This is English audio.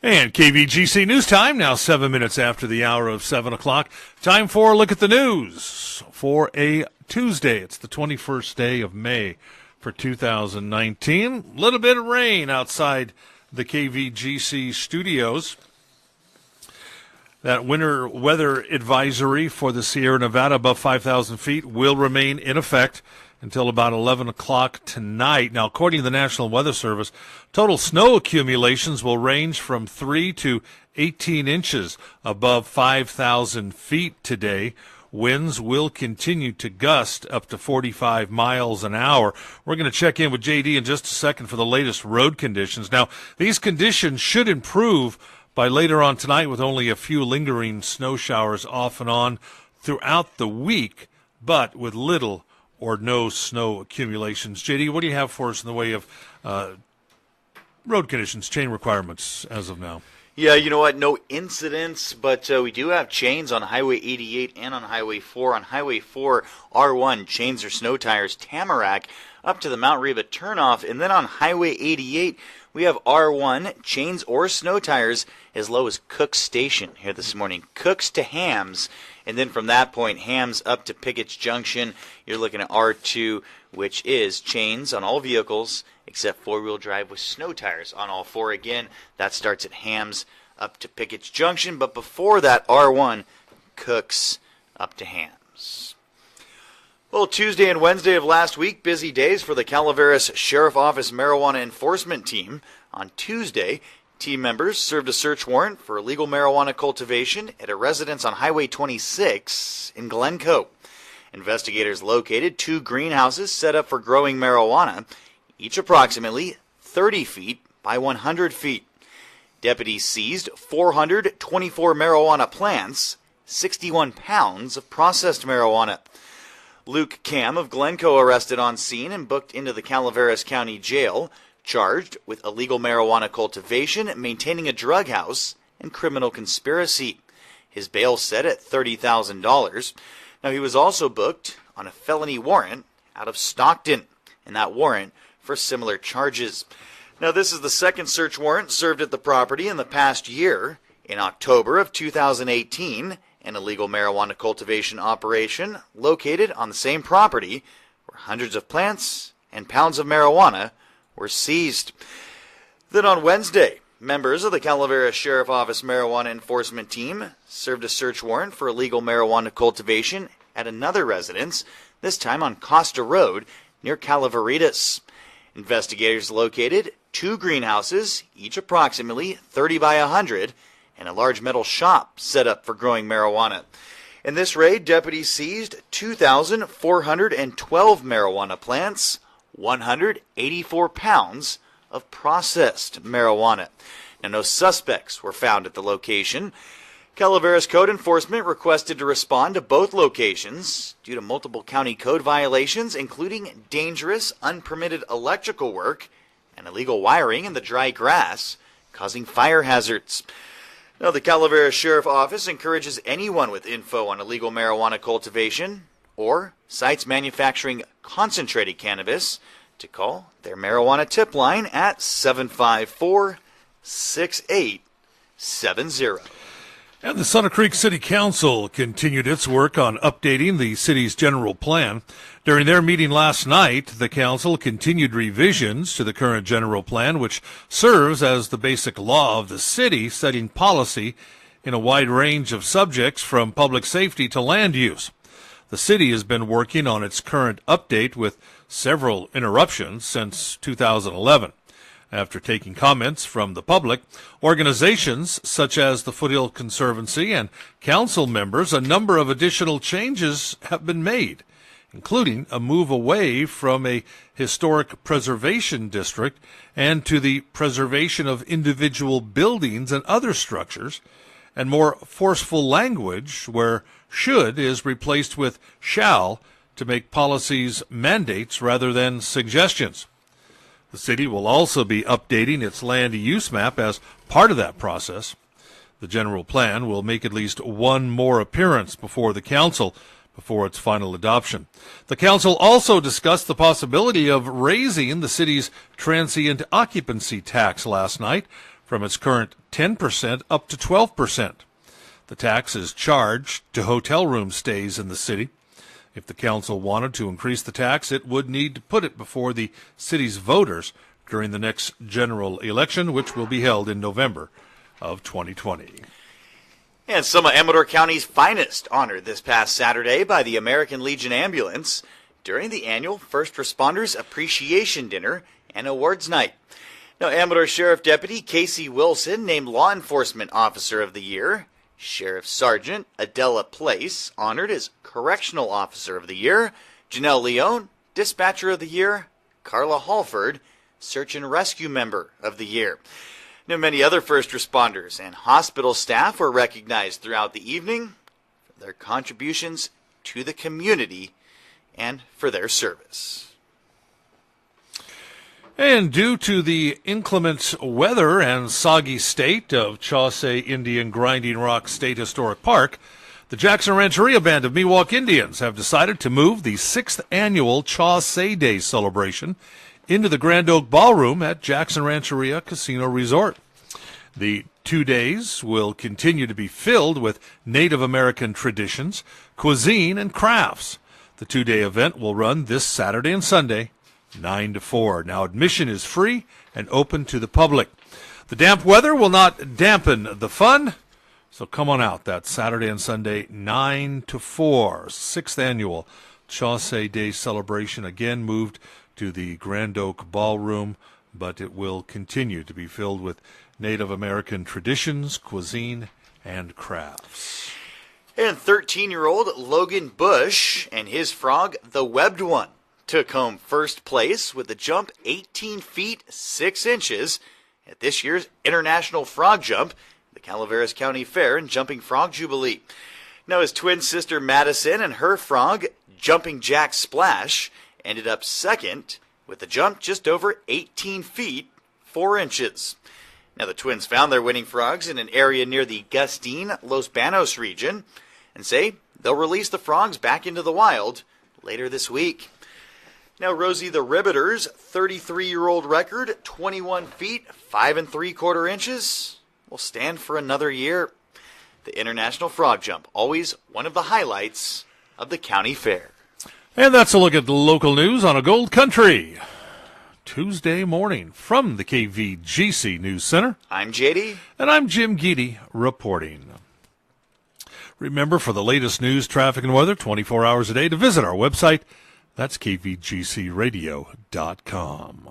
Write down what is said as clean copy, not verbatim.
And KVGC News Time, now 7 minutes after the hour of 7 o'clock. Time for a look at the news for a Tuesday. It's the 21st day of May for 2019. A little bit of rain outside the KVGC studios. That winter weather advisory for the Sierra Nevada above 5,000 feet will remain in effect until about 11 o'clock tonight. Now, according to the National Weather Service, total snow accumulations will range from 3 to 18 inches above 5,000 feet today. Winds will continue to gust up to 45 miles an hour. We're going to check in with JD in just a second for the latest road conditions. Now, these conditions should improve by later on tonight with only a few lingering snow showers off and on throughout the week, but with little or no snow accumulations. JD, what do you have for us in the way of road conditions, chain requirements as of now? Yeah, you know what? No incidents, but we do have chains on Highway 88 and on Highway 4. On Highway 4, R1, chains or snow tires, Tamarack, up to the Mount Reba turnoff. And then on Highway 88, we have R1, chains or snow tires, as low as Cook Station here this morning. Cooks to Hams. And then from that point, Hams up to Pickett's Junction. You're looking at R2, which is chains on all vehicles except four-wheel drive with snow tires on all four. Again, that starts at Hams up to Pickett's Junction. But before that, R1, Cooks up to Hams. Well, Tuesday and Wednesday of last week, busy days for the Calaveras Sheriff Office Marijuana Enforcement Team. On Tuesday, team members served a search warrant for illegal marijuana cultivation at a residence on Highway 26 in Glencoe. Investigators located 2 greenhouses set up for growing marijuana, each approximately 30 feet by 100 feet. Deputies seized 424 marijuana plants, 61 pounds of processed marijuana. Luke Cam of Glencoe arrested on scene and booked into the Calaveras County Jail, charged with illegal marijuana cultivation, maintaining a drug house, and criminal conspiracy. His bail set at $30,000. Now, he was also booked on a felony warrant out of Stockton, and that warrant for similar charges. Now, this is the second search warrant served at the property in the past year. In October of 2018, an illegal marijuana cultivation operation located on the same property where hundreds of plants and pounds of marijuana were seized. Then on Wednesday, members of the Calaveras Sheriff Office Marijuana Enforcement Team served a search warrant for illegal marijuana cultivation at another residence, this time on Costa Road near Calaveritas. Investigators located 2 greenhouses, each approximately 30 by 100, and a large metal shop set up for growing marijuana. In this raid, deputies seized 2,412 marijuana plants, 184 pounds of processed marijuana. Now, no suspects were found at the location. Calaveras Code Enforcement requested to respond to both locations due to multiple county code violations, including dangerous, unpermitted electrical work and illegal wiring in the dry grass, causing fire hazards. Now, the Calaveras Sheriff Office encourages anyone with info on illegal marijuana cultivation or sites manufacturing concentrated cannabis to call their marijuana tip line at 754-6870. And the Sutter Creek City Council continued its work on updating the city's general plan. During their meeting last night, the council continued revisions to the current general plan, which serves as the basic law of the city, setting policy in a wide range of subjects from public safety to land use. The city has been working on its current update with several interruptions since 2011. After taking comments from the public, organizations such as the Foothill Conservancy and council members, a number of additional changes have been made, including a move away from a historic preservation district and to the preservation of individual buildings and other structures, and more forceful language where should is replaced with shall to make policies mandates rather than suggestions. The city will also be updating its land use map as part of that process. The general plan will make at least one more appearance before the council before its final adoption. The council also discussed the possibility of raising the city's transient occupancy tax last night from its current 10% up to 12%. The tax is charged to hotel room stays in the city. If the council wanted to increase the tax, it would need to put it before the city's voters during the next general election, which will be held in November of 2020. And some of Amador County's finest honored this past Saturday by the American Legion Ambulance during the annual First Responders Appreciation Dinner and Awards Night. Now, Amador Sheriff Deputy Casey Wilson named Law Enforcement Officer of the Year. Sheriff Sergeant Adela Place honored as Correctional Officer of the Year. Janelle Leone, Dispatcher of the Year. Carla Halford, Search and Rescue Member of the Year. Now, many other first responders and hospital staff were recognized throughout the evening for their contributions to the community and for their service. And due to the inclement weather and soggy state of Chauncey Indian Grinding Rock State Historic Park, the Jackson Rancheria Band of Miwok Indians have decided to move the 6th annual Chauncey Day celebration into the Grand Oak Ballroom at Jackson Rancheria Casino Resort. The 2 days will continue to be filled with Native American traditions, cuisine, and crafts. The 2-day event will run this Saturday and Sunday, 9 to 4. Now, admission is free and open to the public. The damp weather will not dampen the fun, so come on out that Saturday and Sunday, 9 to 4. 6th annual Chauncey Day celebration, again moved to the Grand Oak Ballroom, but it will continue to be filled with Native American traditions, cuisine, and crafts. And 13-year-old Logan Bush and his frog, the Webbed One, took home first place with a jump 18 feet 6 inches at this year's International Frog Jump, the Calaveras County Fair and Jumping Frog Jubilee. Now, his twin sister Madison and her frog, Jumping Jack Splash, ended up second with a jump just over 18 feet 4 inches. Now, the twins found their winning frogs in an area near the Gustine, Los Banos region and say they'll release the frogs back into the wild later this week. Now, Rosie the Ribbiter's 33-year-old record, 21 feet 5 3/4 inches, will stand for another year. The International Frog Jump, always one of the highlights of the county fair. And that's a look at the local news on a Gold Country Tuesday morning from the KVGC News Center. I'm JD. And I'm Jim Geedy reporting. Remember, for the latest news, traffic, and weather 24 hours a day, to visit our website. That's kvgcradio.com.